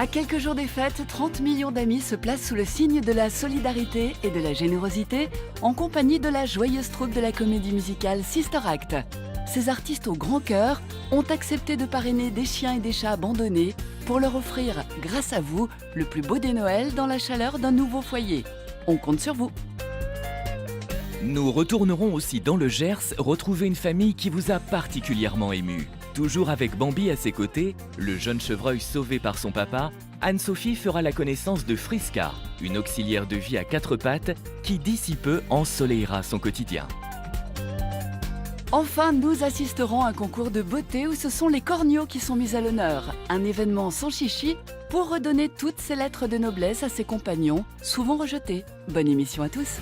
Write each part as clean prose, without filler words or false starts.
À quelques jours des fêtes, 30 millions d'amis se placent sous le signe de la solidarité et de la générosité en compagnie de la joyeuse troupe de la comédie musicale Sister Act. Ces artistes au grand cœur ont accepté de parrainer des chiens et des chats abandonnés pour leur offrir, grâce à vous, le plus beau des Noëls dans la chaleur d'un nouveau foyer. On compte sur vous. Nous retournerons aussi dans le Gers retrouver une famille qui vous a particulièrement ému. Toujours avec Bambi à ses côtés, le jeune chevreuil sauvé par son papa, Anne-Sophie fera la connaissance de Friska, une auxiliaire de vie à 4 pattes qui d'ici peu ensoleillera son quotidien. Enfin, nous assisterons à un concours de beauté où ce sont les corneaux qui sont mis à l'honneur. Un événement sans chichi pour redonner toutes ces lettres de noblesse à ses compagnons, souvent rejetés. Bonne émission à tous.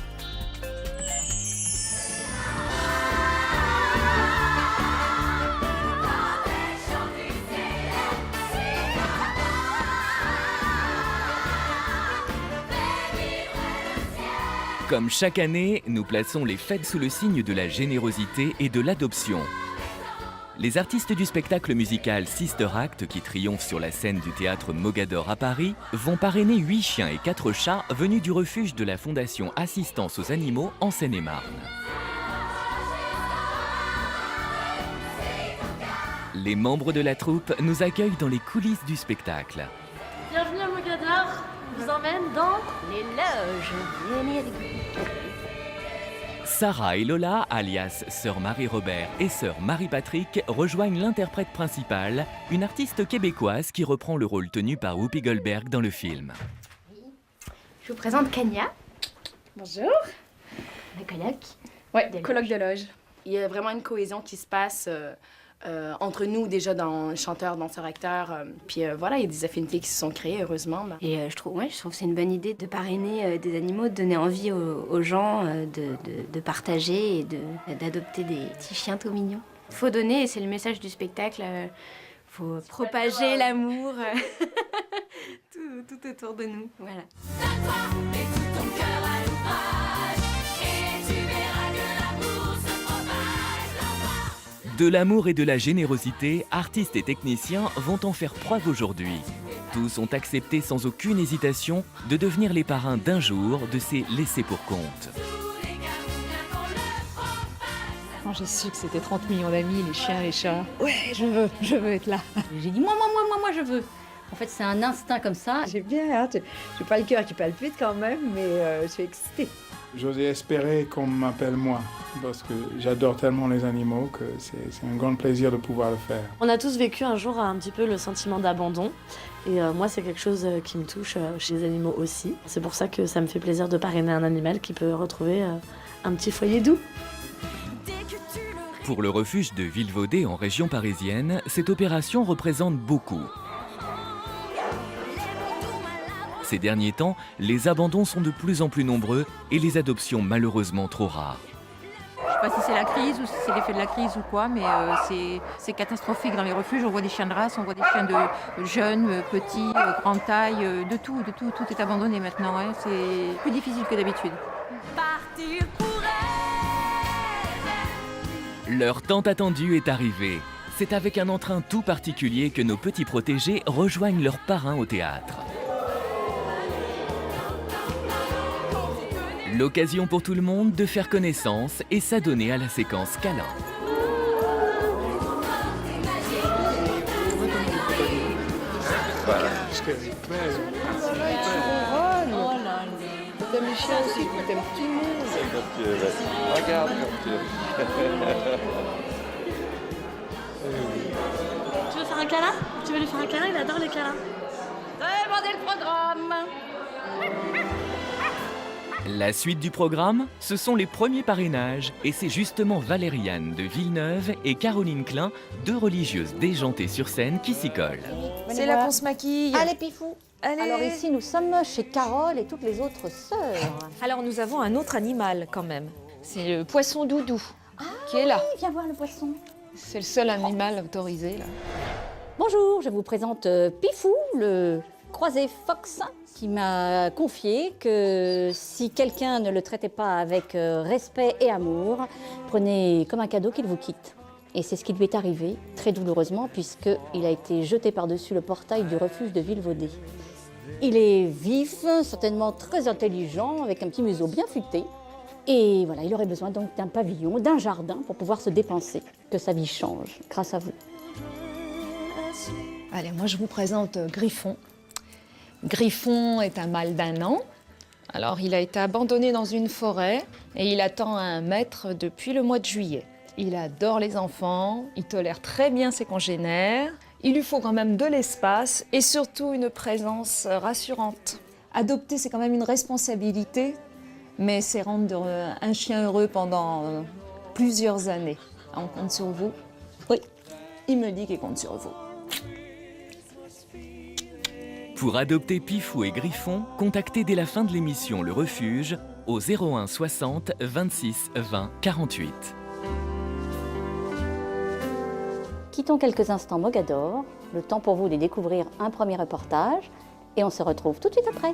Comme chaque année, nous plaçons les fêtes sous le signe de la générosité et de l'adoption. Les artistes du spectacle musical Sister Act, qui triomphent sur la scène du théâtre Mogador à Paris, vont parrainer 8 chiens et 4 chats venus du refuge de la Fondation Assistance aux Animaux en Seine-et-Marne. Les membres de la troupe nous accueillent dans les coulisses du spectacle. Bienvenue à Mogador, on vous emmène dans les loges. Sarah et Lola, alias Sœur Marie-Robert et Sœur Marie-Patrick, rejoignent l'interprète principale, une artiste québécoise qui reprend le rôle tenu par Whoopi Goldberg dans le film. Je vous présente Kania, Bonjour. ma coloc. Ouais, Des colloque loges. de loge. Il y a vraiment une cohésion qui se passe entre nous déjà dans chanteurs, danseurs, acteurs. Puis voilà, il y a des affinités qui se sont créées, heureusement. Et je trouve que c'est une bonne idée de parrainer des animaux, de donner envie aux gens de partager et d'adopter des petits chiens tout mignons. Il faut donner, et c'est le message du spectacle. Faut propager l'amour tout autour de nous. Voilà. De l'amour et de la générosité, artistes et techniciens vont en faire preuve aujourd'hui. Tous ont accepté sans aucune hésitation de devenir les parrains d'un jour de ces laissés pour compte. Quand j'ai su que c'était 30 millions d'amis, les chiens, les chats, ouais, je veux être là. J'ai dit moi, je veux. En fait, c'est un instinct comme ça. J'ai bien hâte. J'ai pas le cœur qui palpite quand même, mais je suis excitée. J'osais espérer qu'on m'appelle moi, parce que j'adore tellement les animaux que c'est un grand plaisir de pouvoir le faire. On a tous vécu un jour un petit peu le sentiment d'abandon. Et moi, c'est quelque chose qui me touche chez les animaux aussi. C'est pour ça que ça me fait plaisir de parrainer un animal qui peut retrouver un petit foyer doux. Pour le refuge de Villevaudée en région parisienne, cette opération représente beaucoup. Ces derniers temps, les abandons sont de plus en plus nombreux et les adoptions malheureusement trop rares. Je ne sais pas si c'est la crise ou si c'est l'effet de la crise ou quoi, mais c'est catastrophique dans les refuges. On voit des chiens de race, on voit des chiens de jeunes, petits, grande taille, de tout est abandonné maintenant. Hein. C'est plus difficile que d'habitude. L'heure tant attendue est arrivée. C'est avec un entrain tout particulier que nos petits protégés rejoignent leurs parrains au théâtre. L'occasion pour tout le monde de faire connaissance et s'adonner à la séquence câlin. T'aimes les chiens aussi, t'aimes tout le monde. Regarde comme tu Tu veux faire un câlin? Tu veux lui faire un câlin? Il adore les câlins. Demandez le programme. La suite du programme, ce sont les premiers parrainages et c'est justement Valériane de Villeneuve et Caroline Klein, 2 religieuses déjantées sur scène qui s'y collent. C'est là qu'on se maquille. Allez, Pifou. Allez. Alors ici, nous sommes chez Carole et toutes les autres sœurs. Alors, nous avons un autre animal quand même. C'est le poisson doudou qui est là. Viens voir le poisson. C'est le seul animal autorisé là. Bonjour, je vous présente Pifou, le croisé fox, qui m'a confié que si quelqu'un ne le traitait pas avec respect et amour, prenez comme un cadeau qu'il vous quitte. Et c'est ce qui lui est arrivé, très douloureusement, puisqu'il a été jeté par-dessus le portail du refuge de Villevaudée. Il est vif, certainement très intelligent, avec un petit museau bien futé. Et voilà, il aurait besoin donc d'un pavillon, d'un jardin pour pouvoir se dépenser. Que sa vie change, grâce à vous. Allez, moi je vous présente Griffon. Griffon est un mâle d'1 an. Alors il a été abandonné dans une forêt et il attend un maître depuis le mois de juillet. Il adore les enfants, il tolère très bien ses congénères. Il lui faut quand même de l'espace et surtout une présence rassurante. Adopter, c'est quand même une responsabilité, mais c'est rendre un chien heureux pendant plusieurs années. On compte sur vous? Oui, il me dit qu'il compte sur vous. Pour adopter Pifou et Griffon, contactez dès la fin de l'émission Le Refuge au 01 60 26 20 48. Quittons quelques instants Mogador, le temps pour vous de découvrir un premier reportage, et on se retrouve tout de suite après.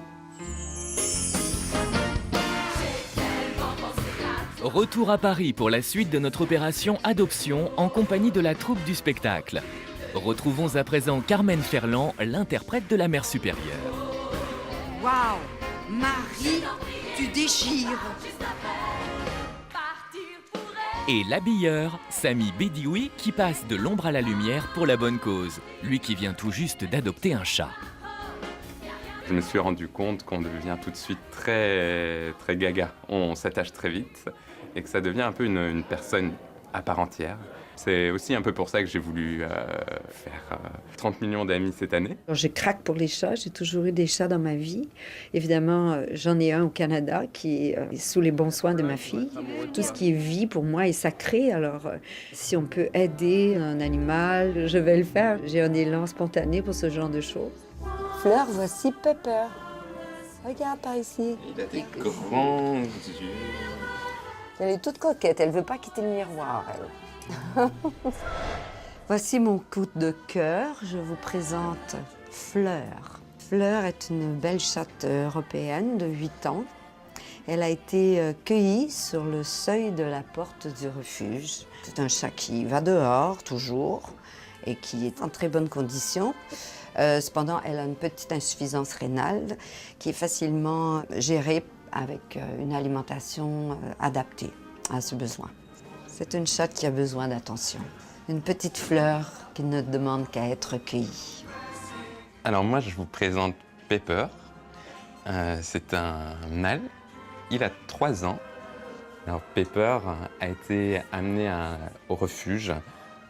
Retour à Paris pour la suite de notre opération Adoption en compagnie de la troupe du spectacle. Retrouvons à présent Carmen Ferland, l'interprète de la mère supérieure. Waouh, Marie, tu déchires. Et l'habilleur, Samy Bedioui, qui passe de l'ombre à la lumière pour la bonne cause. Lui qui vient tout juste d'adopter un chat. Je me suis rendu compte qu'on devient tout de suite très gaga. On s'attache très vite et que ça devient un peu une personne à part entière. C'est aussi un peu pour ça que j'ai voulu faire 30 millions d'amis cette année. Je craque pour les chats, j'ai toujours eu des chats dans ma vie. Évidemment, j'en ai un au Canada qui est sous les bons soins de ma fille. Tout ce qui est vie pour moi est sacré, alors si on peut aider un animal, je vais le faire. J'ai un élan spontané pour ce genre de choses. Fleur, voici Pepper. Regarde par ici. Il a des grands yeux. Elle est toute coquette, elle veut pas quitter le miroir, elle. Voici mon coup de cœur. Je vous présente Fleur. Fleur est une belle chatte européenne de 8 ans. Elle a été cueillie sur le seuil de la porte du refuge. C'est un chat qui va dehors, toujours, et qui est en très bonne condition. Cependant, elle a une petite insuffisance rénale qui est facilement gérée avec une alimentation adaptée à ce besoin. C'est une chatte qui a besoin d'attention. Une petite fleur qui ne demande qu'à être cueillie. Alors moi, je vous présente Pepper. C'est un mâle. Il a 3 ans. Alors Pepper a été amené au refuge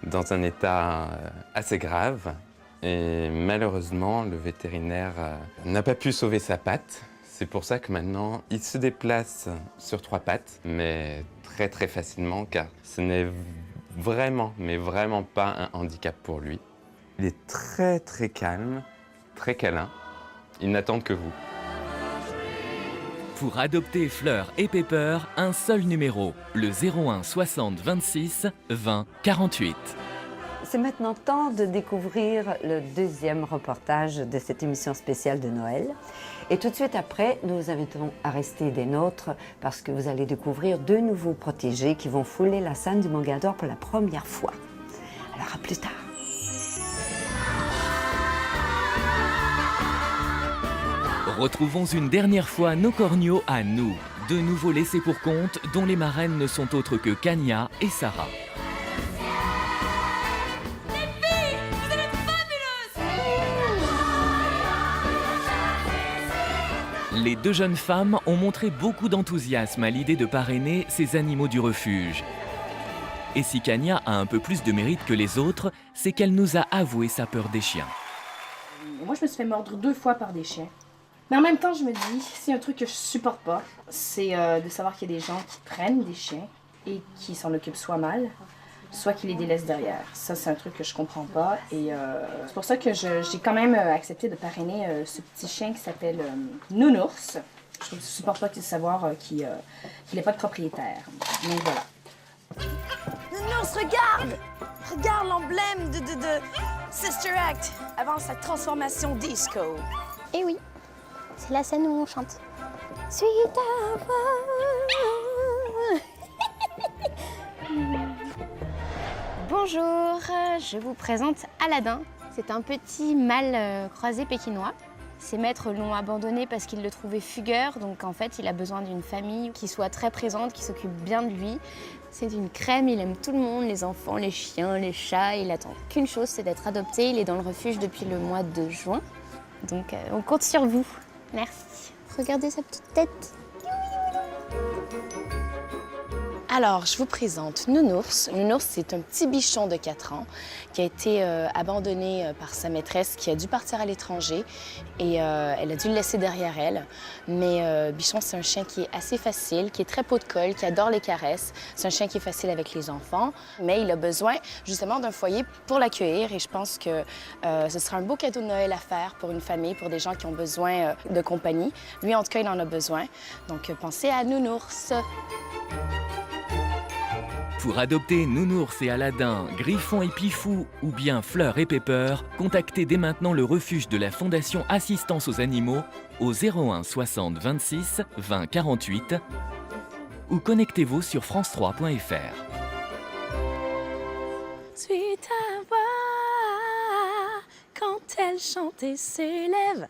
dans un état assez grave. Et malheureusement, le vétérinaire n'a pas pu sauver sa patte. C'est pour ça que maintenant, il se déplace sur 3 pattes, mais très facilement, car ce n'est vraiment, mais vraiment pas un handicap pour lui. Il est très calme, très câlin. Il n'attend que vous. Pour adopter Fleur et Pepper, un seul numéro, le 01 60 26 20 48. C'est maintenant temps de découvrir le deuxième reportage de cette émission spéciale de Noël. Et tout de suite après, nous vous invitons à rester des nôtres parce que vous allez découvrir 2 nouveaux protégés qui vont fouler la scène du Mogador pour la première fois. Alors à plus tard. Retrouvons une dernière fois nos corneaux à nous. 2 nouveaux laissés pour compte dont les marraines ne sont autres que Kania et Sarah. Les 2 jeunes femmes ont montré beaucoup d'enthousiasme à l'idée de parrainer ces animaux du refuge. Et si Kania a un peu plus de mérite que les autres, c'est qu'elle nous a avoué sa peur des chiens. Moi, je me suis fait mordre 2 fois par des chiens. Mais en même temps, je me dis, c'est un truc que je supporte pas, c'est de savoir qu'il y a des gens qui prennent des chiens et qui s'en occupent soit mal, soit qui les délaissent derrière. Ça, c'est un truc que je comprends pas. Et c'est pour ça que j'ai quand même accepté de parrainer ce petit chien qui s'appelle Nounours. Je ne supporte pas de savoir qu'il n'est pas de propriétaire. Donc voilà. Nounours, regarde! Regarde l'emblème de Sister Act avant sa transformation disco. Eh oui, c'est la scène où on chante. Suite à moi. Bonjour, je vous présente Aladdin. C'est un petit mâle croisé pékinois. Ses maîtres l'ont abandonné parce qu'ils le trouvaient fugueur, donc en fait il a besoin d'une famille qui soit très présente, qui s'occupe bien de lui. C'est une crème, il aime tout le monde, les enfants, les chiens, les chats. Il attend qu'une chose, c'est d'être adopté. Il est dans le refuge depuis le mois de juin, donc on compte sur vous. Merci. Regardez sa petite tête. Alors, je vous présente Nounours. Nounours, c'est un petit bichon de 4 ans qui a été abandonné par sa maîtresse qui a dû partir à l'étranger et elle a dû le laisser derrière elle. Mais Bichon, c'est un chien qui est assez facile, qui est très pot de colle, qui adore les caresses. C'est un chien qui est facile avec les enfants, mais il a besoin justement d'un foyer pour l'accueillir et je pense que ce sera un beau cadeau de Noël à faire pour une famille, pour des gens qui ont besoin de compagnie. Lui, en tout cas, il en a besoin. Donc, pensez à Nounours. Pour adopter Nounours et Aladdin, Griffon et Pifou ou bien Fleur et Pepper, contactez dès maintenant le refuge de la Fondation Assistance aux Animaux au 01 60 26 20 48 ou connectez-vous sur france3.fr. Suite à voix, quand elle chante et s'élève.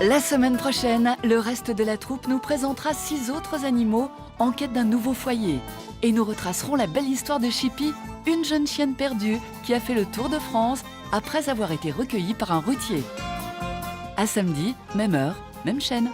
La semaine prochaine, le reste de la troupe nous présentera 6 autres animaux en quête d'un nouveau foyer. Et nous retracerons la belle histoire de Chippy, une jeune chienne perdue qui a fait le tour de France après avoir été recueillie par un routier. À samedi, même heure, même chaîne.